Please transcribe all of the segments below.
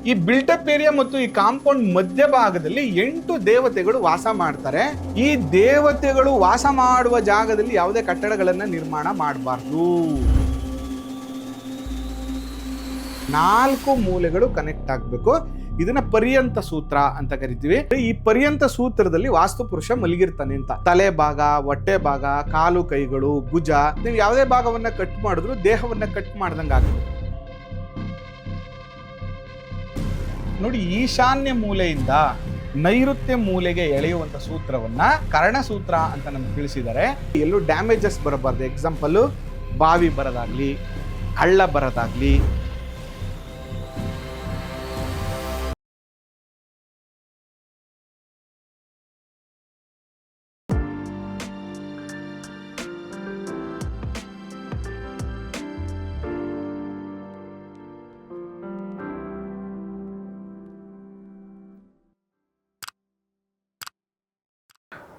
ಈ built-up area ಮತ್ತು ಈ ಕಾಂಪೌಂಡ್ ಮಧ್ಯಭಾಗದಲ್ಲಿ 8 ದೇವತೆಗಳು ವಾಸ ಮಾಡ್ತಾರೆ. ಈ ದೇವತೆಗಳು ವಾಸ ಮಾಡುವ ಜಾಗದಲ್ಲಿ ಯಾವುದೇ ಕಟ್ಟಡಗಳನ್ನ ನಿರ್ಮಾಣ ಮಾಡಬಾರ್ದು. 4 ಮೂಲೆಗಳು ಕನೆಕ್ಟ್ ಆಗಬೇಕು. ಇದನ್ನ ಪರ್ಯಂತ ಸೂತ್ರ ಅಂತ ಕರಿತೀವಿ. ಈ ಪರ್ಯಂತ ಸೂತ್ರದಲ್ಲಿ ವಾಸ್ತು ಪುರುಷ ಮಲಗಿರ್ತಾನೆ ಅಂತ. ತಲೆ ಭಾಗ, ಹೊಟ್ಟೆ ಭಾಗ, ಕಾಲು ಕೈಗಳು, ಭುಜ, ನೀವು ಯಾವುದೇ ಭಾಗವನ್ನ ಕಟ್ ಮಾಡಿದ್ರು ದೇಹವನ್ನ ಕಟ್ ಮಾಡ್ದಂಗೆ ಆಗುತ್ತೆ. ನೋಡಿ, ಈಶಾನ್ಯ ಮೂಲೆಯಿಂದ ನೈಋತ್ಯ ಮೂಲೆಗೆ ಎಳೆಯುವಂತ ಸೂತ್ರವನ್ನ ಕರ್ಣಸೂತ್ರ ಅಂತ ನಮ್ಗೆ ತಿಳಿಸಿದ್ದಾರೆ. ಎಲ್ಲೂ ಡ್ಯಾಮೇಜಸ್ ಬರಬಾರ್ದು. ಎಕ್ಸಾಂಪಲ್, ಬಾವಿ ಬರೋದಾಗ್ಲಿ, ಹಳ್ಳ ಬರೋದಾಗ್ಲಿ,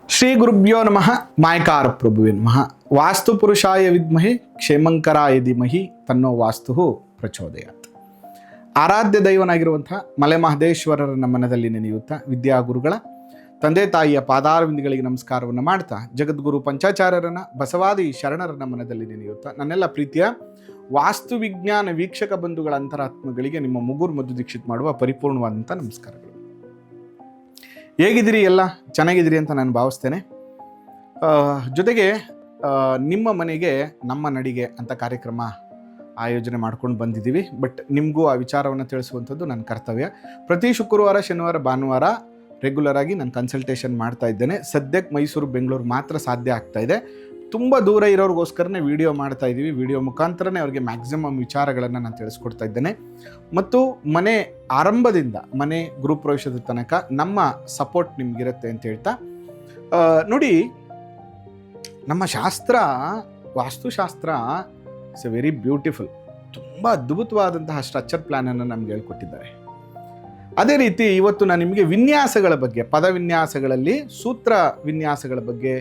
ಶ್ರೀ ಗುರುಭ್ಯೋ ನಮಃ. ಮಾಯಕಾರ ಪ್ರಭುವೇ ನಮಃ. ವಾಸ್ತು ಪುರುಷಾಯ ವಿದ್ಮಹೆ ಕ್ಷೇಮಂಕರಾಯ ಧೀಮಹಿ ತನ್ನೋ ವಾಸ್ತು ಪ್ರಚೋದಯಾತ್. ಆರಾಧ್ಯ ದೈವನಾಗಿರುವಂತಹ ಮಲೆ ಮಹದೇಶ್ವರರ ಮನದಲ್ಲಿ ನೆನೆಯುತ್ತಾ ವಿದ್ಯಾಗುರುಗಳ ತಂದೆ ತಾಯಿಯ ಪಾದಾರವಿಂದಗಳಿಗೆ ನಮಸ್ಕಾರವನ್ನು ಮಾಡ್ತಾ ಜಗದ್ಗುರು ಪಂಚಾಚಾರ್ಯರನ್ನ ಬಸವಾದಿ ಶರಣರನ್ನ ಮನದಲ್ಲಿ ನೆನೆಯುತ್ತಾ ನನ್ನೆಲ್ಲ ಪ್ರೀತಿಯ ವಾಸ್ತು ವಿಜ್ಞಾನ ವೀಕ್ಷಕ ಬಂಧುಗಳ ಅಂತರಾತ್ಮಗಳಿಗೆ ನಿಮ್ಮ ಮುಗುರು ಮದ್ದು ದೀಕ್ಷಿತ್ ಮಾಡುವ ಪರಿಪೂರ್ಣವಾದಂಥ ನಮಸ್ಕಾರಗಳು. ಹೇಗಿದ್ದೀರಿ? ಎಲ್ಲ ಚೆನ್ನಾಗಿದ್ದೀರಿ ಅಂತ ನಾನು ಭಾವಿಸ್ತೇನೆ. ಜೊತೆಗೆ ನಿಮ್ಮ ಮನೆಗೆ ನಮ್ಮ ನಡಿಗೆ ಅಂತ ಕಾರ್ಯಕ್ರಮ ಆಯೋಜನೆ ಮಾಡ್ಕೊಂಡು ಬಂದಿದ್ದೀವಿ. ಬಟ್ ನಿಮಗೂ ಆ ವಿಚಾರವನ್ನು ತಿಳಿಸುವಂಥದ್ದು ನನ್ನ ಕರ್ತವ್ಯ. ಪ್ರತಿ ಶುಕ್ರವಾರ, ಶನಿವಾರ, ಭಾನುವಾರ ರೆಗ್ಯುಲರ್ ಆಗಿ ನಾನು ಕನ್ಸಲ್ಟೇಷನ್ ಮಾಡ್ತಾ ಇದ್ದೇನೆ. ಸದ್ಯಕ್ಕೆ ಮೈಸೂರು, ಬೆಂಗಳೂರು ಮಾತ್ರ ಸಾಧ್ಯ ಆಗ್ತಾ ಇದೆ. ತುಂಬ ದೂರ ಇರೋರಿಗೋಸ್ಕರನೇ ವಿಡಿಯೋ ಮಾಡ್ತಾ ಇದ್ದೀವಿ. ವಿಡಿಯೋ ಮುಖಾಂತರನೇ ಅವ್ರಿಗೆ ಮ್ಯಾಕ್ಸಿಮಮ್ ವಿಚಾರಗಳನ್ನು ನಾನು ತಿಳಿಸ್ಕೊಡ್ತಾ ಇದ್ದೇನೆ. ಮತ್ತು ಮನೆ ಆರಂಭದಿಂದ ಮನೆ ಗೃಹಪ್ರವೇಶದ ತನಕ ನಮ್ಮ ಸಪೋರ್ಟ್ ನಿಮಗಿರುತ್ತೆ ಅಂತ ಹೇಳ್ತಾ, ನೋಡಿ, ನಮ್ಮ ಶಾಸ್ತ್ರ, ವಾಸ್ತುಶಾಸ್ತ್ರ ಇಟ್ಸ್ ಎ ವೆರಿ ಬ್ಯೂಟಿಫುಲ್. ತುಂಬ ಅದ್ಭುತವಾದಂತಹ ಸ್ಟ್ರಕ್ಚರ್ ಪ್ಲ್ಯಾನನ್ನು ನಮ್ಗೆ ಹೇಳ್ಕೊಟ್ಟಿದ್ದಾರೆ. ಅದೇ ರೀತಿ ಇವತ್ತು ನಾನು ನಿಮಗೆ ವಿನ್ಯಾಸಗಳ ಬಗ್ಗೆ, ಪದ ವಿನ್ಯಾಸಗಳಲ್ಲಿ ಸೂತ್ರ ವಿನ್ಯಾಸಗಳ ಬಗ್ಗೆ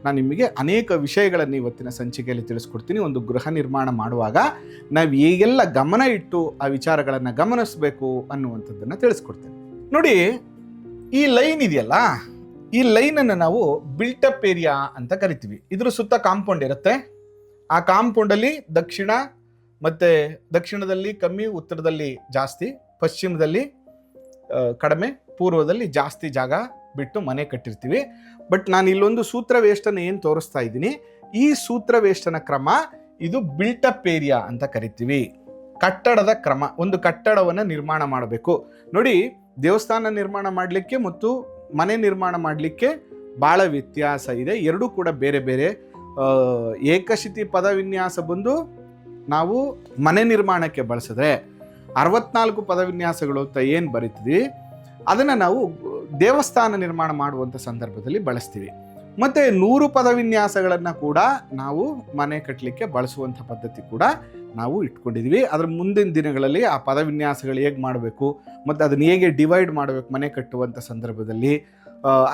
ನಾನು ನಿಮಗೆ ಅನೇಕ ವಿಷಯಗಳನ್ನು ಇವತ್ತಿನ ಸಂಚಿಕೆಯಲ್ಲಿ ತಿಳಿಸ್ಕೊಡ್ತೀನಿ. ಒಂದು ಗೃಹ ನಿರ್ಮಾಣ ಮಾಡುವಾಗ ನಾವು ಹೇಗೆಲ್ಲ ಗಮನ ಇಟ್ಟು ಆ ವಿಚಾರಗಳನ್ನು ಗಮನಿಸಬೇಕು ಅನ್ನುವಂಥದ್ದನ್ನು ತಿಳಿಸ್ಕೊಡ್ತೇನೆ. ನೋಡಿ, ಈ ಲೈನ್ ಇದೆಯಲ್ಲ, ಈ ಲೈನನ್ನು ನಾವು ಬಿಲ್ಟಪ್ ಏರಿಯಾ ಅಂತ ಕರಿತೀವಿ. ಇದ್ರ ಸುತ್ತ ಕಾಂಪೌಂಡ್ ಇರುತ್ತೆ. ಆ ಕಾಂಪೌಂಡಲ್ಲಿ ದಕ್ಷಿಣದಲ್ಲಿ ಕಮ್ಮಿ, ಉತ್ತರದಲ್ಲಿ ಜಾಸ್ತಿ, ಪಶ್ಚಿಮದಲ್ಲಿ ಕಡಿಮೆ, ಪೂರ್ವದಲ್ಲಿ ಜಾಸ್ತಿ ಜಾಗ ಬಿಟ್ಟು ಮನೆ ಕಟ್ಟಿರ್ತೀವಿ. ಬಟ್ ನಾನು ಇಲ್ಲೊಂದು ಸೂತ್ರವೇಷ್ಟನ ಏನು ತೋರಿಸ್ತಾ ಇದ್ದೀನಿ, ಈ ಸೂತ್ರವೇಷ್ಟನ ಕ್ರಮ ಇದು ಬಿಲ್ಟಪ್ ಏರಿಯಾ ಅಂತ ಕರಿತೀವಿ. ಕಟ್ಟಡದ ಕ್ರಮ. ಒಂದು ಕಟ್ಟಡವನ್ನು ನಿರ್ಮಾಣ ಮಾಡಬೇಕು. ನೋಡಿ, ದೇವಸ್ಥಾನ ನಿರ್ಮಾಣ ಮಾಡಲಿಕ್ಕೆ ಮತ್ತು ಮನೆ ನಿರ್ಮಾಣ ಮಾಡಲಿಕ್ಕೆ ಭಾಳ ವ್ಯತ್ಯಾಸ ಇದೆ. ಎರಡೂ ಕೂಡ ಬೇರೆ ಬೇರೆ. ಏಕಶಿತಿ ಪದ ವಿನ್ಯಾಸ ಬಂದು ನಾವು ಮನೆ ನಿರ್ಮಾಣಕ್ಕೆ ಬಳಸಿದ್ರೆ 64 ಪದ ವಿನ್ಯಾಸಗಳು ಅಂತ ಏನು ಬರೀತೀವಿ ಅದನ್ನು ನಾವು ದೇವಸ್ಥಾನ ನಿರ್ಮಾಣ ಮಾಡುವಂಥ ಸಂದರ್ಭದಲ್ಲಿ ಬಳಸ್ತೀವಿ. ಮತ್ತು 100 ಪದ ವಿನ್ಯಾಸಗಳನ್ನು ಕೂಡ ನಾವು ಮನೆ ಕಟ್ಟಲಿಕ್ಕೆ ಬಳಸುವಂಥ ಪದ್ಧತಿ ಕೂಡ ನಾವು ಇಟ್ಕೊಂಡಿದ್ದೀವಿ. ಅದರ ಮುಂದಿನ ದಿನಗಳಲ್ಲಿ ಆ ಪದ ವಿನ್ಯಾಸಗಳು ಹೇಗೆ ಮಾಡಬೇಕು ಮತ್ತು ಅದನ್ನು ಹೇಗೆ ಡಿವೈಡ್ ಮಾಡಬೇಕು ಮನೆ ಕಟ್ಟುವಂಥ ಸಂದರ್ಭದಲ್ಲಿ,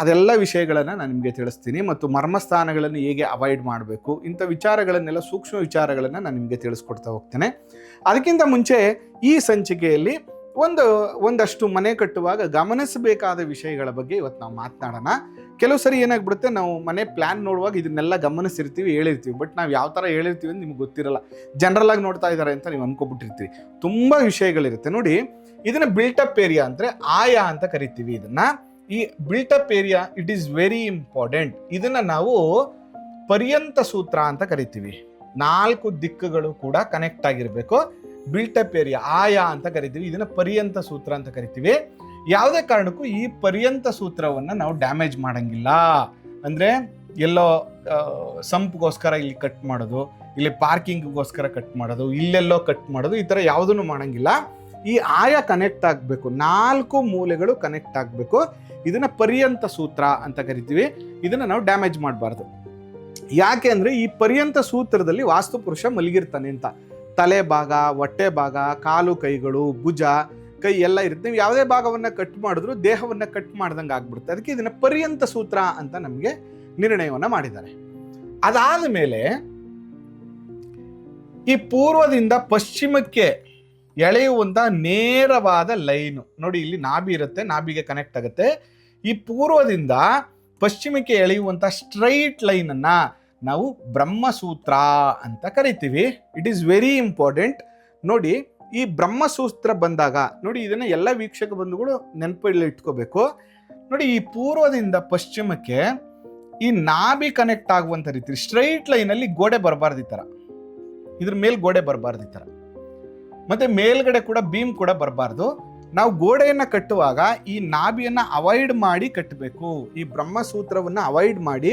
ಅದೆಲ್ಲ ವಿಷಯಗಳನ್ನು ನಾನು ನಿಮಗೆ ತಿಳಿಸ್ತೀನಿ. ಮತ್ತು ಮರ್ಮಸ್ಥಾನಗಳನ್ನು ಹೇಗೆ ಅವಾಯ್ಡ್ ಮಾಡಬೇಕು, ಇಂಥ ವಿಚಾರಗಳನ್ನೆಲ್ಲ, ಸೂಕ್ಷ್ಮ ವಿಚಾರಗಳನ್ನು ನಾನು ನಿಮಗೆ ತಿಳಿಸ್ಕೊಡ್ತಾ ಹೋಗ್ತೇನೆ. ಅದಕ್ಕಿಂತ ಮುಂಚೆ ಈ ಸಂಚಿಕೆಯಲ್ಲಿ ಒಂದಷ್ಟು ಮನೆ ಕಟ್ಟುವಾಗ ಗಮನಿಸಬೇಕಾದ ವಿಷಯಗಳ ಬಗ್ಗೆ ಇವತ್ತು ನಾವು ಮಾತನಾಡೋಣ. ಕೆಲವು ಸರಿ ಏನಾಗ್ಬಿಡುತ್ತೆ, ನಾವು ಮನೆ ಪ್ಲ್ಯಾನ್ ನೋಡುವಾಗ ಇದನ್ನೆಲ್ಲ ಗಮನಿಸಿರ್ತೀವಿ, ಹೇಳಿರ್ತೀವಿ. ಬಟ್ ನಾವು ಯಾವ ಥರ ಹೇಳಿರ್ತೀವಿ ಅಂತ ನಿಮ್ಗೆ ಗೊತ್ತಿರಲ್ಲ. ಜನರಲ್ ಆಗಿ ನೋಡ್ತಾ ಇದ್ದಾರೆ ಅಂತ ನೀವು ಅನ್ಕೊಬಿಟ್ಟಿರ್ತೀವಿ. ತುಂಬ ವಿಷಯಗಳಿರುತ್ತೆ. ನೋಡಿ, ಇದನ್ನ ಬಿಲ್ಟಪ್ ಏರಿಯಾ ಅಂದರೆ ಆಯಾ ಅಂತ ಕರಿತೀವಿ. ಈ built-up area it is very important. ಇದನ್ನ ನಾವು ಪರ್ಯಂತ ಸೂತ್ರ ಅಂತ ಕರಿತೀವಿ. 4 ದಿಕ್ಕುಗಳು ಕೂಡ ಕನೆಕ್ಟ್ ಆಗಿರಬೇಕು. ಬಿಲ್ಟಪ್ ಏರಿಯಾ ಆಯಾ ಅಂತ ಕರಿತೀವಿ. ಇದನ್ನ ಪರ್ಯಂತ ಸೂತ್ರ ಅಂತ ಕರಿತೀವಿ. ಯಾವುದೇ ಕಾರಣಕ್ಕೂ ಈ ಪರ್ಯಂತ ಸೂತ್ರವನ್ನು ನಾವು ಡ್ಯಾಮೇಜ್ ಮಾಡಂಗಿಲ್ಲ. ಅಂದರೆ ಎಲ್ಲೋ ಸಂಪ್ಗೋಸ್ಕರ ಇಲ್ಲಿ ಕಟ್ ಮಾಡೋದು, ಇಲ್ಲಿ ಪಾರ್ಕಿಂಗ್ಗೋಸ್ಕರ ಕಟ್ ಮಾಡೋದು, ಇಲ್ಲೆಲ್ಲೋ ಕಟ್ ಮಾಡೋದು, ಈ ಥರ ಯಾವುದನ್ನು ಮಾಡಂಗಿಲ್ಲ. ಈ ಆಯಾ ಕನೆಕ್ಟ್ ಆಗಬೇಕು. 4 ಮೂಲೆಗಳು ಕನೆಕ್ಟ್ ಆಗಬೇಕು. ಇದನ್ನ ಪರ್ಯಂತ ಸೂತ್ರ ಅಂತ ಕರಿತೀವಿ. ಇದನ್ನು ನಾವು ಡ್ಯಾಮೇಜ್ ಮಾಡಬಾರ್ದು. ಯಾಕೆ ಅಂದರೆ ಈ ಪರ್ಯಂತ ಸೂತ್ರದಲ್ಲಿ ವಾಸ್ತು ಪುರುಷ ಮಲಗಿರ್ತಾನೆ ಅಂತ. ತಲೆ ಭಾಗ, ಹೊಟ್ಟೆ ಭಾಗ, ಕಾಲು ಕೈಗಳು, ಭುಜ, ಕೈ ಎಲ್ಲ ಇರುತ್ತೆ. ನೀವು ಯಾವುದೇ ಭಾಗವನ್ನು ಕಟ್ ಮಾಡಿದ್ರು ದೇಹವನ್ನು ಕಟ್ ಮಾಡ್ದಂಗೆ ಆಗ್ಬಿಡುತ್ತೆ. ಅದಕ್ಕೆ ಇದನ್ನು ಪರ್ಯಂತ ಸೂತ್ರ ಅಂತ ನಮಗೆ ನಿರ್ಣಯವನ್ನು ಮಾಡಿದ್ದಾರೆ. ಅದಾದ ಮೇಲೆ ಈ ಪೂರ್ವದಿಂದ ಪಶ್ಚಿಮಕ್ಕೆ ಎಳೆಯುವಂಥ ನೇರವಾದ ಲೈನು. ನೋಡಿ ಇಲ್ಲಿ ನಾಭಿ ಇರುತ್ತೆ, ನಾಭಿಗೆ ಕನೆಕ್ಟ್ ಆಗುತ್ತೆ. ಈ ಪೂರ್ವದಿಂದ ಪಶ್ಚಿಮಕ್ಕೆ ಎಳೆಯುವಂಥ ಸ್ಟ್ರೈಟ್ ಲೈನನ್ನು ನಾವು ಬ್ರಹ್ಮಸೂತ್ರ ಅಂತ ಕರಿತೀವಿ. It is very important. ನೋಡಿ ಈ ಬ್ರಹ್ಮಸೂತ್ರ ಬಂದಾಗ ನೋಡಿ ಇದನ್ನು ಎಲ್ಲ ವೀಕ್ಷಕ ಬಂಧುಗಳು ನೆನಪಲ್ಲಿ ಇಟ್ಕೋಬೇಕು. ನೋಡಿ ಈ ಪೂರ್ವದಿಂದ ಪಶ್ಚಿಮಕ್ಕೆ ಈ ನಾಭಿ ಕನೆಕ್ಟ್ ಆಗುವಂಥ ರೀತಿ ಸ್ಟ್ರೈಟ್ ಲೈನಲ್ಲಿ ಗೋಡೆ ಬರಬಾರ್ದು, ಈ ಥರ ಇದ್ರ ಮೇಲೆ ಗೋಡೆ ಬರಬಾರ್ದು ಈ ಥರ. ಮತ್ತೆ ಮೇಲ್ಗಡೆ ಕೂಡ ಬೀಮ್ ಕೂಡ ಬರಬಾರ್ದು. ನಾವು ಗೋಡೆಯನ್ನು ಕಟ್ಟುವಾಗ ಈ ನಾಭಿಯನ್ನು ಅವಾಯ್ಡ್ ಮಾಡಿ ಕಟ್ಟಬೇಕು. ಈ ಬ್ರಹ್ಮಸೂತ್ರವನ್ನು ಅವಾಯ್ಡ್ ಮಾಡಿ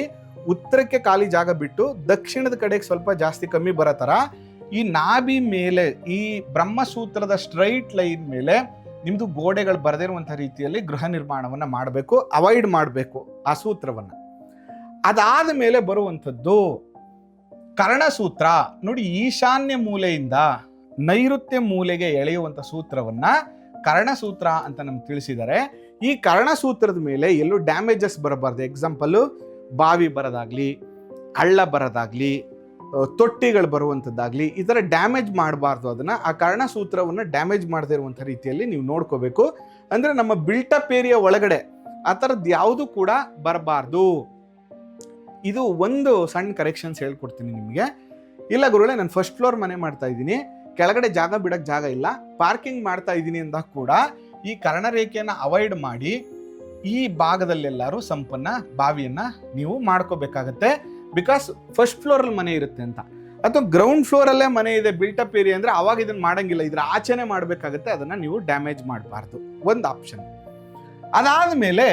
ಉತ್ತರಕ್ಕೆ ಖಾಲಿ ಜಾಗ ಬಿಟ್ಟು ದಕ್ಷಿಣದ ಕಡೆಗೆ ಸ್ವಲ್ಪ ಜಾಸ್ತಿ ಕಮ್ಮಿ ಬರೋ ಥರ ಈ ನಾಭಿ ಮೇಲೆ ಈ ಬ್ರಹ್ಮಸೂತ್ರದ ಸ್ಟ್ರೈಟ್ ಲೈನ್ ಮೇಲೆ ನಿಮ್ಮದು ಗೋಡೆಗಳು ಬರದಿರುವಂಥ ರೀತಿಯಲ್ಲಿ ಗೃಹ ನಿರ್ಮಾಣವನ್ನು ಮಾಡಬೇಕು, ಅವಾಯ್ಡ್ ಮಾಡಬೇಕು ಆ ಸೂತ್ರವನ್ನು. ಅದಾದ ಮೇಲೆ ಬರುವಂಥದ್ದು ಕರ್ಣಸೂತ್ರ. ನೋಡಿ ಈಶಾನ್ಯ ಮೂಲೆಯಿಂದ ನೈಋತ್ಯ ಮೂಲೆಗೆ ಎಳೆಯುವಂಥ ಸೂತ್ರವನ್ನ ಕರ್ಣಸೂತ್ರ ಅಂತ ನಮ್ಗೆ ತಿಳಿಸಿದ್ದಾರೆ. ಈ ಕರ್ಣಸೂತ್ರದ ಮೇಲೆ ಎಲ್ಲೂ ಡ್ಯಾಮೇಜಸ್ ಬರಬಾರ್ದು. ಎಕ್ಸಾಂಪಲ್ ಬಾವಿ ಬರೋದಾಗ್ಲಿ, ಹಳ್ಳ ಬರೋದಾಗ್ಲಿ, ತೊಟ್ಟಿಗಳು ಬರುವಂಥದ್ದಾಗ್ಲಿ, ಈ ಥರ ಡ್ಯಾಮೇಜ್ ಮಾಡಬಾರ್ದು. ಅದನ್ನು ಆ ಕರ್ಣಸೂತ್ರವನ್ನು ಡ್ಯಾಮೇಜ್ ಮಾಡದೇ ಇರುವಂಥ ರೀತಿಯಲ್ಲಿ ನೀವು ನೋಡ್ಕೋಬೇಕು. ಅಂದರೆ ನಮ್ಮ ಬಿಲ್ಟಪ್ ಏರಿಯಾ ಒಳಗಡೆ ಆ ಥರದ್ದು ಯಾವುದು ಕೂಡ ಬರಬಾರ್ದು. ಇದು ಒಂದು ಸಣ್ಣ ಕರೆಕ್ಷನ್ಸ್ ಹೇಳ್ಕೊಡ್ತೀನಿ ನಿಮಗೆ. ಇಲ್ಲ ಗುರುಗಳೇ, ನಾನು ಫಸ್ಟ್ ಫ್ಲೋರ್ ಮನೆ ಮಾಡ್ತಾ ಇದ್ದೀನಿ, ಕೆಳಗಡೆ ಜಾಗ ಬಿಡಕ್ಕೆ ಜಾಗ ಇಲ್ಲ, ಪಾರ್ಕಿಂಗ್ ಮಾಡ್ತಾ ಇದ್ದೀನಿ ಅಂದಾಗ ಕೂಡ ಈ ಕರ್ಣರೇಖೆಯನ್ನು ಅವಾಯ್ಡ್ ಮಾಡಿ ಈ ಭಾಗದಲ್ಲೆಲ್ಲರೂ ಸಂಪನ್ನ ಬಾವಿಯನ್ನು ನೀವು ಮಾಡ್ಕೋಬೇಕಾಗತ್ತೆ. ಬಿಕಾಸ್ ಫಸ್ಟ್ ಫ್ಲೋರಲ್ಲಿ ಮನೆ ಇರುತ್ತೆ ಅಂತ. ಅಥವಾ ಗ್ರೌಂಡ್ ಫ್ಲೋರಲ್ಲೇ ಮನೆ ಇದೆ ಬಿಲ್ಟಪ್ ಏರಿಯಾ ಅಂದರೆ ಅವಾಗ ಇದನ್ನು ಮಾಡಂಗಿಲ್ಲ, ಇದ್ರ ಆಚೆನೆ ಮಾಡಬೇಕಾಗತ್ತೆ. ಅದನ್ನು ನೀವು ಡ್ಯಾಮೇಜ್ ಮಾಡಬಾರ್ದು, ಒಂದು ಆಪ್ಷನ್. ಅದಾದಮೇಲೆ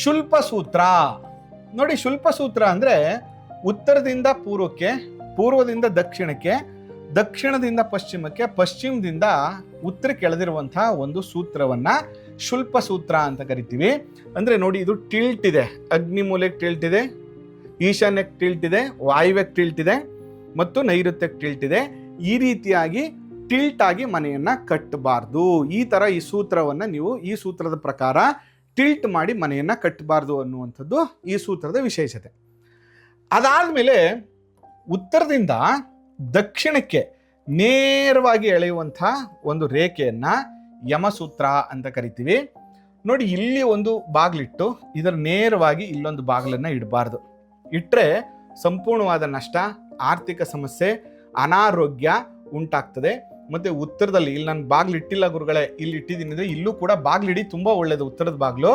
ಶುಲ್ಪ ಸೂತ್ರ. ನೋಡಿ ಶುಲ್ಪ ಸೂತ್ರ ಅಂದರೆ ಉತ್ತರದಿಂದ ಪೂರ್ವಕ್ಕೆ, ಪೂರ್ವದಿಂದ ದಕ್ಷಿಣಕ್ಕೆ, ದಕ್ಷಿಣದಿಂದ ಪಶ್ಚಿಮಕ್ಕೆ, ಪಶ್ಚಿಮದಿಂದ ಉತ್ತರಕ್ಕೆ ಎಳೆದಿರುವಂತಹ ಒಂದು ಸೂತ್ರವನ್ನ ಶುಲ್ಪ ಸೂತ್ರ ಅಂತ ಕರಿತೀವಿ. ಅಂದರೆ ನೋಡಿ ಇದು ಟಿಲ್ಟ್ ಇದೆ, ಅಗ್ನಿ ಮೂಲೆಗೆ ಟಿಲ್ಟ್ ಇದೆ, ಈಶಾನ್ಯಕ್ಕೆ ಟಿಲ್ಟ್ ಇದೆ, ವಾಯುವ್ಯಕ್ಕೆ ಟಿಲ್ಟ್ ಇದೆ ಮತ್ತು ನೈಋತ್ಯಕ್ಕೆ ಟಿಲ್ಟ್ ಇದೆ. ಈ ರೀತಿಯಾಗಿ ಟಿಲ್ಟ್ ಆಗಿ ಮನೆಯನ್ನ ಕಟ್ಟಬಾರ್ದು. ಈ ತರ ಈ ಸೂತ್ರವನ್ನ ನೀವು ಈ ಸೂತ್ರದ ಪ್ರಕಾರ ಟಿಲ್ಟ್ ಮಾಡಿ ಮನೆಯನ್ನ ಕಟ್ಟಬಾರ್ದು ಅನ್ನುವಂಥದ್ದು ಈ ಸೂತ್ರದ ವಿಶೇಷತೆ. ಅದಾದ್ಮೇಲೆ ಉತ್ತರದಿಂದ ದಕ್ಷಿಣಕ್ಕೆ ನೇರವಾಗಿ ಎಳೆಯುವಂಥ ಒಂದು ರೇಖೆಯನ್ನ ಯಮಸೂತ್ರ ಅಂತ ಕರಿತೀವಿ. ನೋಡಿ ಇಲ್ಲಿ ಒಂದು ಬಾಗಿಲಿಟ್ಟು ಇದರ ನೇರವಾಗಿ ಇಲ್ಲೊಂದು ಬಾಗಿಲನ್ನು ಇಡಬಾರ್ದು. ಇಟ್ಟರೆ ಸಂಪೂರ್ಣವಾದ ನಷ್ಟ, ಆರ್ಥಿಕ ಸಮಸ್ಯೆ, ಅನಾರೋಗ್ಯ ಉಂಟಾಗ್ತದೆ. ಮತ್ತು ಉತ್ತರದಲ್ಲಿ ಇಲ್ಲಿ ನಾನು ಬಾಗಿಲು ಇಟ್ಟಿಲ್ಲ ಗುರುಗಳೇ, ಇಲ್ಲಿ ಇಟ್ಟಿದ್ದೀನಿ ಅಂದರೆ ಇಲ್ಲೂ ಕೂಡ ಬಾಗಿಲಿಡಿ ತುಂಬ ಒಳ್ಳೆಯದು. ಉತ್ತರದ ಬಾಗಿಲು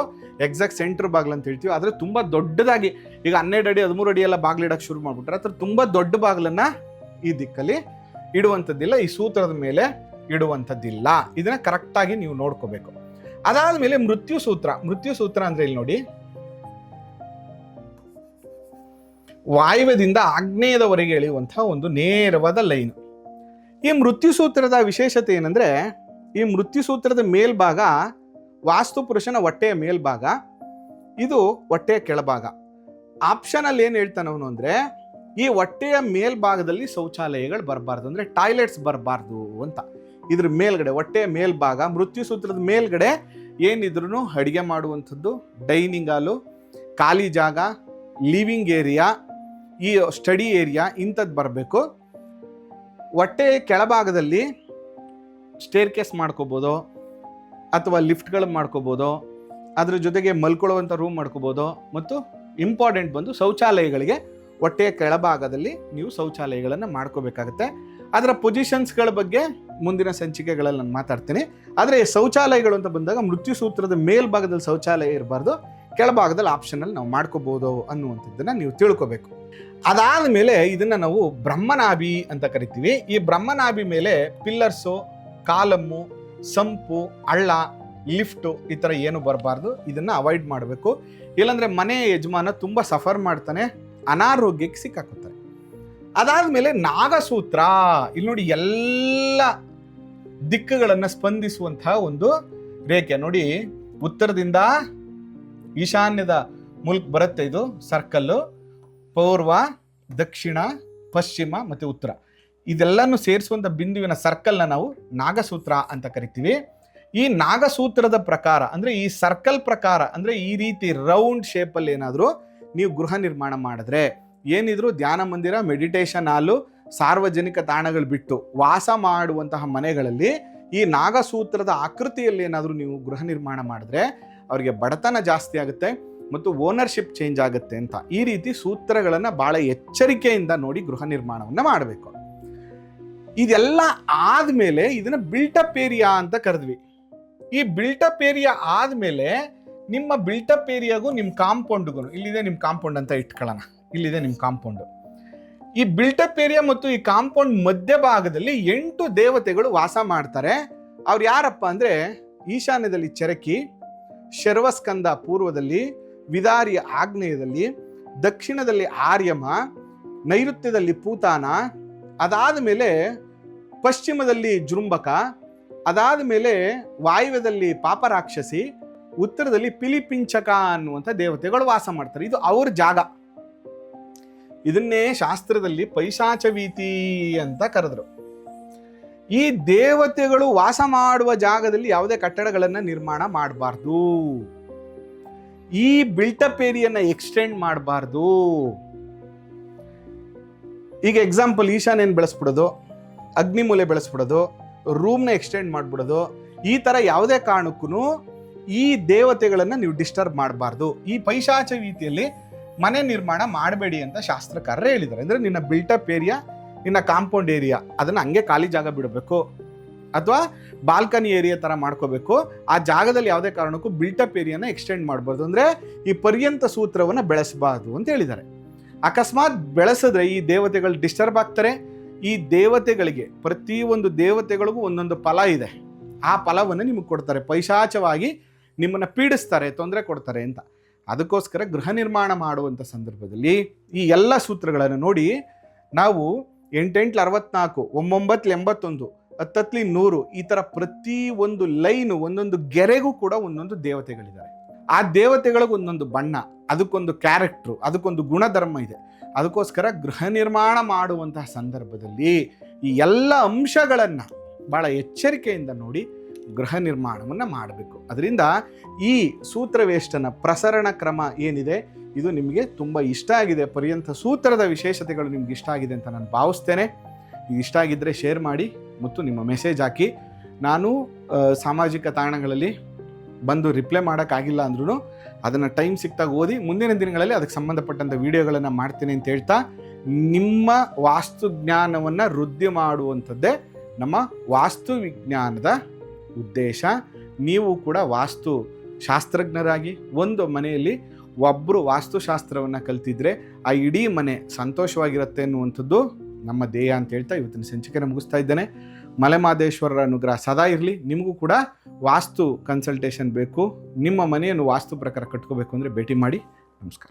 ಎಕ್ಸಾಕ್ಟ್ ಸೆಂಟ್ರ್ ಬಾಗಿಲು ಅಂತ ಹೇಳ್ತೀವಿ. ಆದರೆ ತುಂಬ ದೊಡ್ಡದಾಗಿ ಈಗ 12 ಅಡಿ 13 ಅಡಿ ಎಲ್ಲ ಬಾಗಿಲಿಡಕ್ಕೆ ಶುರು ಮಾಡಿಬಿಟ್ರೆ ಅಥವಾ ತುಂಬ ದೊಡ್ಡ ಬಾಗಿಲನ್ನು ಈ ದಿಕ್ಕಲ್ಲಿ ಇಡುವಂಥದ್ದಿಲ್ಲ, ಈ ಸೂತ್ರದ ಮೇಲೆ ಇಡುವಂಥದ್ದಿಲ್ಲ. ಇದನ್ನ ಕರೆಕ್ಟಾಗಿ ನೀವು ನೋಡ್ಕೋಬೇಕು. ಅದಾದ್ಮೇಲೆ ಮೃತ್ಯು ಸೂತ್ರ. ಮೃತ್ಯು ಸೂತ್ರ ಅಂದ್ರೆ ಇಲ್ಲಿ ನೋಡಿ ವಾಯುವ್ಯದಿಂದ ಆಗ್ನೇಯದವರೆಗೆ ಎಳೆಯುವಂತಹ ಒಂದು ನೇರವಾದ ಲೈನ್. ಈ ಮೃತ್ಯು ಸೂತ್ರದ ವಿಶೇಷತೆ ಏನಂದ್ರೆ ಈ ಮೃತ್ಯು ಸೂತ್ರದ ಮೇಲ್ಭಾಗ ವಾಸ್ತು ಪುರುಷನ ಹೊಟ್ಟೆಯ ಮೇಲ್ಭಾಗ, ಇದು ಹೊಟ್ಟೆಯ ಕೆಳಭಾಗ. ಆಪ್ಷನಲ್ಲಿ ಏನು ಹೇಳ್ತಾನವನು ಅಂದ್ರೆ ಈ ಹೊಟ್ಟೆಯ ಮೇಲ್ಭಾಗದಲ್ಲಿ ಶೌಚಾಲಯಗಳು ಬರಬಾರ್ದು, ಅಂದ್ರೆ ಟಾಯ್ಲೆಟ್ಸ್ ಬರಬಾರ್ದು ಅಂತ. ಇದ್ರ ಮೇಲ್ಗಡೆ ಹೊಟ್ಟೆಯ ಮೇಲ್ಭಾಗ ಮೃತ್ಯು ಸೂತ್ರದ ಮೇಲ್ಗಡೆ ಏನಿದ್ರು ಅಡಿಗೆ ಮಾಡುವಂಥದ್ದು, ಡೈನಿಂಗ್ ಹಾಲು, ಖಾಲಿ ಜಾಗ, ಲಿವಿಂಗ್ ಏರಿಯಾ, ಈ ಸ್ಟಡಿ ಏರಿಯಾ ಇಂಥದ್ದು ಬರಬೇಕು. ಹೊಟ್ಟೆ ಕೆಳಭಾಗದಲ್ಲಿ ಸ್ಟೇರ್ ಕೇಸ್ ಮಾಡ್ಕೋಬೋದು ಅಥವಾ ಲಿಫ್ಟ್ಗಳು ಮಾಡ್ಕೋಬೋದು, ಅದ್ರ ಜೊತೆಗೆ ಮಲ್ಕೊಳ್ಳುವಂಥ ರೂಮ್ ಮಾಡ್ಕೋಬೋದು. ಮತ್ತು ಇಂಪಾರ್ಟೆಂಟ್ ಬಂದು ಶೌಚಾಲಯಗಳಿಗೆ ಹೊಟ್ಟೆಯ ಕೆಳಭಾಗದಲ್ಲಿ ನೀವು ಶೌಚಾಲಯಗಳನ್ನು ಮಾಡ್ಕೋಬೇಕಾಗತ್ತೆ. ಅದರ ಪೊಸಿಷನ್ಸ್ಗಳ ಬಗ್ಗೆ ಮುಂದಿನ ಸಂಚಿಕೆಗಳಲ್ಲಿ ನಾನು ಮಾತಾಡ್ತೀನಿ. ಆದರೆ ಶೌಚಾಲಯಗಳು ಅಂತ ಬಂದಾಗ ಮೃತ್ಯು ಸೂತ್ರದ ಮೇಲ್ಭಾಗದಲ್ಲಿ ಶೌಚಾಲಯ ಇರಬಾರ್ದು, ಕೆಳಭಾಗದಲ್ಲಿ ಆಪ್ಷನಲ್ಲಿ ನಾವು ಮಾಡ್ಕೋಬೋದು ಅನ್ನುವಂಥದ್ದನ್ನು ನೀವು ತಿಳ್ಕೋಬೇಕು. ಅದಾದ ಮೇಲೆ ಇದನ್ನು ನಾವು ಬ್ರಹ್ಮನಾಭಿ ಅಂತ ಕರಿತೀವಿ. ಈ ಬ್ರಹ್ಮನಾಭಿ ಮೇಲೆ ಪಿಲ್ಲರ್ಸು, ಕಾಲಮ್ಮು, ಸಂಪು, ಹಳ್ಳ, ಲಿಫ್ಟು ಈ ಥರ ಏನು ಬರಬಾರ್ದು. ಇದನ್ನು ಅವಾಯ್ಡ್ ಮಾಡಬೇಕು. ಇಲ್ಲಾಂದರೆ ಮನೆ ಯಜಮಾನ ತುಂಬ ಸಫರ್ ಮಾಡ್ತಾನೆ, ಅನಾರೋಗ್ಯಕ್ಕೆ ಸಿಕ್ಕಾಕೋತಾರೆ. ಅದಾದ್ಮೇಲೆ ನಾಗಸೂತ್ರ. ಇಲ್ಲಿ ನೋಡಿ ಎಲ್ಲ ದಿಕ್ಕುಗಳನ್ನು ಸ್ಪಂದಿಸುವಂತಹ ಒಂದು ರೇಖೆ. ನೋಡಿ ಉತ್ತರದಿಂದ ಈಶಾನ್ಯದ ಮೂಲಕ ಬರುತ್ತೆ ಇದು ಸರ್ಕಲ್ಲು. ಪೂರ್ವ, ದಕ್ಷಿಣ, ಪಶ್ಚಿಮ ಮತ್ತು ಉತ್ತರ ಇದೆಲ್ಲನೂ ಸೇರಿಸುವಂಥ ಬಿಂದುವಿನ ಸರ್ಕಲ್ನ ನಾವು ನಾಗಸೂತ್ರ ಅಂತ ಕರಿತೀವಿ. ಈ ನಾಗಸೂತ್ರದ ಪ್ರಕಾರ ಅಂದರೆ ಈ ಸರ್ಕಲ್ ಪ್ರಕಾರ ಅಂದರೆ ಈ ರೀತಿ ರೌಂಡ್ ಶೇಪಲ್ಲಿ ಏನಾದರೂ ನೀವು ಗೃಹ ನಿರ್ಮಾಣ ಮಾಡಿದ್ರೆ, ಏನಿದ್ರು ಧ್ಯಾನ ಮಂದಿರ, ಮೆಡಿಟೇಷನ್ ಹಾಲು, ಸಾರ್ವಜನಿಕ ತಾಣಗಳು ಬಿಟ್ಟು ವಾಸ ಮಾಡುವಂತಹ ಮನೆಗಳಲ್ಲಿ ಈ ನಾಗಸೂತ್ರದ ಆಕೃತಿಯಲ್ಲಿ ಏನಾದರೂ ನೀವು ಗೃಹ ನಿರ್ಮಾಣ ಮಾಡಿದ್ರೆ ಅವರಿಗೆ ಬಡತನ ಜಾಸ್ತಿ ಆಗುತ್ತೆ ಮತ್ತು ಓನರ್ಶಿಪ್ ಚೇಂಜ್ ಆಗುತ್ತೆ ಅಂತ. ಈ ರೀತಿ ಸೂತ್ರಗಳನ್ನು ಭಾಳ ಎಚ್ಚರಿಕೆಯಿಂದ ನೋಡಿ ಗೃಹ ನಿರ್ಮಾಣವನ್ನು ಮಾಡಬೇಕು. ಇದೆಲ್ಲ ಆದಮೇಲೆ ಇದನ್ನು ಬಿಲ್ಟಪ್ ಏರಿಯಾ ಅಂತ ಕರೆದ್ವಿ. ಈ ಬಿಲ್ಟಪ್ ಏರಿಯಾ ಆದಮೇಲೆ ನಿಮ್ಮ ಬಿಲ್ಟಪ್ ಏರಿಯಾಗೂ ನಿಮ್ಮ ಕಾಂಪೌಂಡ್ಗೂ, ಇಲ್ಲಿದೆ ನಿಮ್ಮ ಕಾಂಪೌಂಡ್ ಅಂತ ಇಟ್ಕೊಳ್ಳೋಣ, ಇಲ್ಲಿದೆ ನಿಮ್ಮ ಕಾಂಪೌಂಡು. ಈ ಬಿಲ್ಟಪ್ ಏರಿಯಾ ಮತ್ತು ಈ ಕಾಂಪೌಂಡ್ ಮಧ್ಯಭಾಗದಲ್ಲಿ 8 ದೇವತೆಗಳು ವಾಸ ಮಾಡ್ತಾರೆ. ಅವ್ರು ಯಾರಪ್ಪ ಅಂದರೆ ಈಶಾನ್ಯದಲ್ಲಿ ಚರಕಿ, ಶರ್ವಸ್ಕಂದ ಪೂರ್ವದಲ್ಲಿ, ವಿದಾರಿ ಆಗ್ನೇಯದಲ್ಲಿ, ದಕ್ಷಿಣದಲ್ಲಿ ಆರ್ಯಮ, ನೈಋತ್ಯದಲ್ಲಿ ಪೂತಾನ, ಅದಾದ ಮೇಲೆ ಪಶ್ಚಿಮದಲ್ಲಿ ಜೃಂಬಕ, ಅದಾದ ಮೇಲೆ ವಾಯುವ್ಯದಲ್ಲಿ ಪಾಪರಾಕ್ಷಸಿ, ಉತ್ತರದಲ್ಲಿ ಪಿಲಿಪಿಂಚಕ ಅನ್ನುವಂಥ ದೇವತೆಗಳು ವಾಸ ಮಾಡ್ತಾರೆ. ಇದು ಅವ್ರ ಜಾಗ. ಇದನ್ನೇ ಶಾಸ್ತ್ರದಲ್ಲಿ ಪೈಶಾಚವೀತಿ ಅಂತ ಕರೆದ್ರು. ಈ ದೇವತೆಗಳು ವಾಸ ಮಾಡುವ ಜಾಗದಲ್ಲಿ ಯಾವುದೇ ಕಟ್ಟಡಗಳನ್ನು ನಿರ್ಮಾಣ ಮಾಡಬಾರ್ದು. ಈ ಬಿಲ್ಟಪ್ ಏರಿಯಾನ ಎಕ್ಸ್ಟೆಂಡ್ ಮಾಡಬಾರ್ದು. ಈಗ ಎಕ್ಸಾಂಪಲ್ ಈಶಾನ್ಯನ ಬೆಳೆಸ್ಬಿಡೋದು, ಅಗ್ನಿಮೂಲೆ ಬೆಳೆಸ್ಬಿಡೋದು, ರೂಮ್ನ ಎಕ್ಸ್ಟೆಂಡ್ ಮಾಡಿಬಿಡೋದು, ಈ ಥರ ಯಾವುದೇ ಕಾರಣಕ್ಕೂ ಈ ದೇವತೆಗಳನ್ನು ನೀವು ಡಿಸ್ಟರ್ಬ್ ಮಾಡಬಾರ್ದು. ಈ ಪೈಶಾಚ ರೀತಿಯಲ್ಲಿ ಮನೆ ನಿರ್ಮಾಣ ಮಾಡಬೇಡಿ ಅಂತ ಶಾಸ್ತ್ರಕಾರರೇ ಹೇಳಿದ್ದಾರೆ. ಅಂದರೆ ನಿನ್ನ ಬಿಲ್ಟಪ್ ಏರಿಯಾ, ನಿನ್ನ ಕಾಂಪೌಂಡ್ ಏರಿಯಾ ಅದನ್ನು ಹಂಗೆ ಖಾಲಿ ಜಾಗ ಬಿಡಬೇಕು, ಅಥವಾ ಬಾಲ್ಕನಿ ಏರಿಯಾ ಥರ ಮಾಡ್ಕೋಬೇಕು. ಆ ಜಾಗದಲ್ಲಿ ಯಾವುದೇ ಕಾರಣಕ್ಕೂ ಬಿಲ್ಟಪ್ ಏರಿಯಾನ ಎಕ್ಸ್ಟೆಂಡ್ ಮಾಡಬಾರ್ದು. ಅಂದರೆ ಈ ಪರ್ಯಂತ ಸೂತ್ರವನ್ನು ಬೆಳೆಸಬಾರ್ದು ಅಂತ ಹೇಳಿದ್ದಾರೆ. ಅಕಸ್ಮಾತ್ ಬೆಳೆಸಿದ್ರೆ ಈ ದೇವತೆಗಳು ಡಿಸ್ಟರ್ಬ್ ಆಗ್ತಾರೆ. ಈ ದೇವತೆಗಳಿಗೆ, ಪ್ರತಿಯೊಂದು ದೇವತೆಗಳಿಗೂ ಒಂದೊಂದು ಫಲ ಇದೆ. ಆ ಫಲವನ್ನು ನಿಮಗೆ ಕೊಡ್ತಾರೆ, ಪೈಶಾಚವಾಗಿ ನಿಮ್ಮನ್ನು ಪೀಡಿಸ್ತಾರೆ, ತೊಂದರೆ ಕೊಡ್ತಾರೆ ಅಂತ. ಅದಕ್ಕೋಸ್ಕರ ಗೃಹ ನಿರ್ಮಾಣ ಮಾಡುವಂಥ ಸಂದರ್ಭದಲ್ಲಿ ಈ ಎಲ್ಲ ಸೂತ್ರಗಳನ್ನು ನೋಡಿ ನಾವು 8 64, 9 81, 10 100 ಈ ಥರ ಪ್ರತಿಯೊಂದು ಲೈನು, ಒಂದೊಂದು ಗೆರೆಗೂ ಕೂಡ ಒಂದೊಂದು ದೇವತೆಗಳಿದ್ದಾರೆ. ಆ ದೇವತೆಗಳಿಗೆ ಒಂದೊಂದು ಬಣ್ಣ, ಅದಕ್ಕೊಂದು ಕ್ಯಾರೆಕ್ಟ್ರು, ಅದಕ್ಕೊಂದು ಗುಣಧರ್ಮ ಇದೆ. ಅದಕ್ಕೋಸ್ಕರ ಗೃಹ ನಿರ್ಮಾಣ ಮಾಡುವಂತಹ ಸಂದರ್ಭದಲ್ಲಿ ಈ ಎಲ್ಲ ಅಂಶಗಳನ್ನು ಭಾಳ ಎಚ್ಚರಿಕೆಯಿಂದ ನೋಡಿ ಗೃಹ ನಿರ್ಮಾಣವನ್ನು ಮಾಡಬೇಕು. ಅದರಿಂದ ಈ ಸೂತ್ರವೇಷ್ಟನ ಪ್ರಸರಣ ಕ್ರಮ ಏನಿದೆ ಇದು ನಿಮಗೆ ತುಂಬ ಇಷ್ಟ ಆಗಿದೆ. ಪರ್ಯಂತ ಸೂತ್ರದ ವಿಶೇಷತೆಗಳು ನಿಮ್ಗೆ ಇಷ್ಟ ಆಗಿದೆ ಅಂತ ನಾನು ಭಾವಿಸ್ತೇನೆ. ಇದು ಇಷ್ಟ ಆಗಿದ್ದರೆ ಶೇರ್ ಮಾಡಿ ಮತ್ತು ನಿಮ್ಮ ಮೆಸೇಜ್ ಹಾಕಿ. ನಾನು ಸಾಮಾಜಿಕ ತಾಣಗಳಲ್ಲಿ ಬಂದು ರಿಪ್ಲೈ ಮಾಡೋಕ್ಕಾಗಿಲ್ಲ ಅಂದ್ರೂ ಅದನ್ನು ಟೈಮ್ ಸಿಕ್ತಾಗ ಓದಿ ಮುಂದಿನ ದಿನಗಳಲ್ಲಿ ಅದಕ್ಕೆ ಸಂಬಂಧಪಟ್ಟಂಥ ವಿಡಿಯೋಗಳನ್ನು ಮಾಡ್ತೀನಿ ಅಂತ ಹೇಳ್ತಾ, ನಿಮ್ಮ ವಾಸ್ತು ಜ್ಞಾನವನ್ನು ವೃದ್ಧಿ ಮಾಡುವಂಥದ್ದೇ ನಮ್ಮ ವಾಸ್ತು ವಿಜ್ಞಾನದ ಉದ್ದೇಶ. ನೀವು ಕೂಡ ವಾಸ್ತು ಶಾಸ್ತ್ರಜ್ಞರಾಗಿ ಒಂದು ಮನೆಯಲ್ಲಿ ಒಬ್ಬರು ವಾಸ್ತುಶಾಸ್ತ್ರವನ್ನು ಕಲ್ತಿದ್ರೆ ಆ ಇಡೀ ಮನೆ ಸಂತೋಷವಾಗಿರುತ್ತೆ ಅನ್ನುವಂಥದ್ದು ನಮ್ಮ ಧ್ಯೇಯ ಅಂತ ಹೇಳ್ತಾ ಇವತ್ತಿನ ಸಂಚಿಕೆಯನ್ನು ಮುಗಿಸ್ತಾ ಇದ್ದೇನೆ. ಮಲೆಮಹದೇಶ್ವರರ ಅನುಗ್ರಹ ಸದಾ ಇರಲಿ. ನಿಮಗೂ ಕೂಡ ವಾಸ್ತು ಕನ್ಸಲ್ಟೇಷನ್ ಬೇಕು, ನಿಮ್ಮ ಮನೆಯನ್ನು ವಾಸ್ತು ಪ್ರಕಾರ ಕಟ್ಕೋಬೇಕು ಅಂದರೆ ಭೇಟಿ ಮಾಡಿ. ನಮಸ್ಕಾರ.